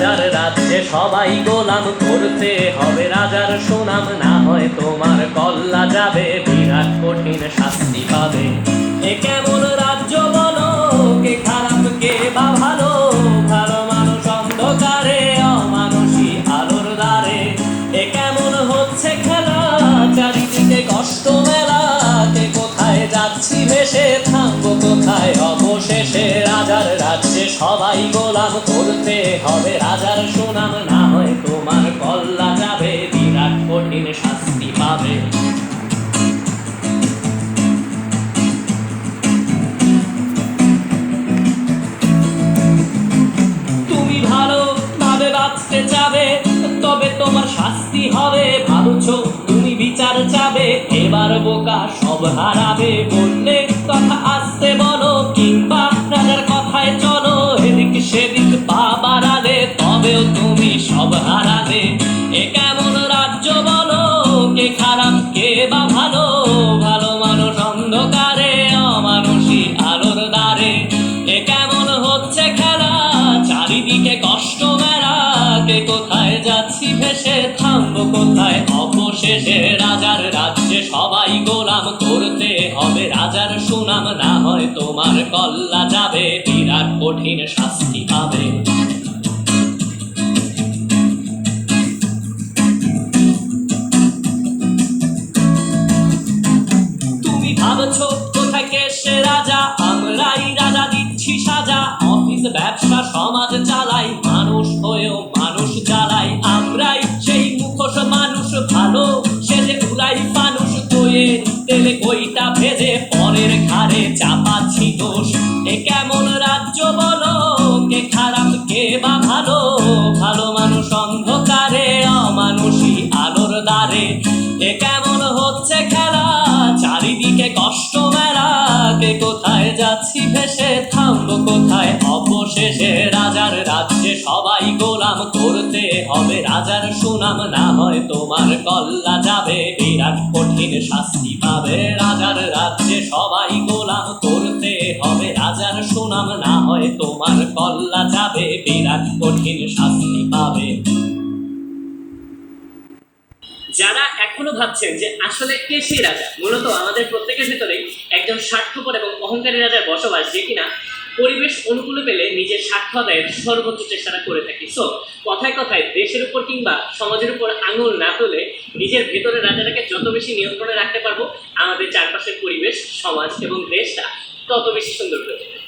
রাজার রাজ্যে সবাই গোলাম, করতে হবে রাজার সুনাম, না হয় তোমার কল্লা যাবে, বিরাট কঠিন শাস্তি পাবে। এ কেমন রাজ্য বলো, কে খারাপ কে বা ভালো, ভালো মানুষ অন্ধকারে, অমানুষী আলোর দ্বারে। এ কেমন হচ্ছে খেলা, চারিদিকে কষ্ট মেলা, কে কোথায় যাচ্ছি ভেসে, থামবো কোথায় অবশেষে। রাজার রাজ্যে সবাই গোলাম, করতে হবে রাজার সুনাম, না হয় তোমার কল্লা যাবে, বিরাট কঠিন শাস্তি পাবে। তুমি ভালো ভাবে বাঁচতে চাবে, তবে তোমার শাস্তি হবে, ভাবছো তুমি বিচার চাবে, এবার বোকা সব হারাবে। বললে কথা আসতে বলো, কিংবা রাজার কথায় চলো, এদিক সেদিক পা বাড়ালে, তবেও তুমি সব হারাবে। এ কেমন রাজ্য বলো, কে খারাপ কে বা ভালো, ভালো মানুষ অন্ধকারে, অমানুষী আলোর দ্বারে। এ কেমন হচ্ছে খেলা, চারিদিকে কষ্ট মেলা, কে কোথায় যাচ্ছি ভেসে, থামবো কোথায় অবশেষে। রাজার রাজ্যে সবাই গোলাম, করতে হবে রাজার সুনাম, না হয় তোমার কল্লা যাবে, বিরাট কঠিন শাস্তি পাবে। তুমি ভাবছো কোথায় কে সে রাজা, আমরাই রাজা দিচ্ছি সাজা, অফিস ব্যবসা সমাজ চালাই, মানুষ হয়েও মানুষ জ্বালাই। আমরাই সেই মুখোশ মানুষ ভালো, সেজে উড়াই মানুষ, দইয়ের তেলে কইটা ভেজে, পরের ঘাড়ে চাপাচ্ছি দোষ। এ কেমন রাজ্য বলো, কে খারাপ কে বা ভালো, ভালো মানুষ অন্ধকারে, অমানুষী আলোর দ্বারে। এ কেমন হচ্ছে খেলা, চারিদিকে কষ্ট মেলা, কে কোথায় যাচ্ছি ভেসে, থামবো কোথায় অবশেষে। রাজার রাজ্যে সবাই গোলাম, করতে হবে রাজার সুনাম, না হয় তোমার কল্লা যাবে, বিরাট কঠিন শাস্তি পাবে। রাজার রাজ্যে সবাই গোলাম, করতে হবে রাজার সুনাম, না হয় তোমার কল্লা যাবে, বিরাট কঠিন শাস্তি পাবে। যারা এখনো ভাবছেন যে আসলে কে সেই রাজা, মূলত আমাদের প্রত্যেকের ভেতরেই একজন স্বার্থপর এবং অহংকারী রাজার বসবাস, যে কিনা পরিবেশ অনুকূলে পেলে নিজের স্বার্থ আদায়ের সর্বোচ্চ চেষ্টাটা করে থাকি। সো কথায় কথায় দেশের উপর কিংবা সমাজের উপর আঙুল না তুলে নিজের ভেতরের রাজাটাকে যত বেশি নিয়ন্ত্রণে রাখতে পারবো, আমাদের চারপাশের পরিবেশ, সমাজ এবং দেশটা তত বেশি সুন্দর হয়ে যাবে।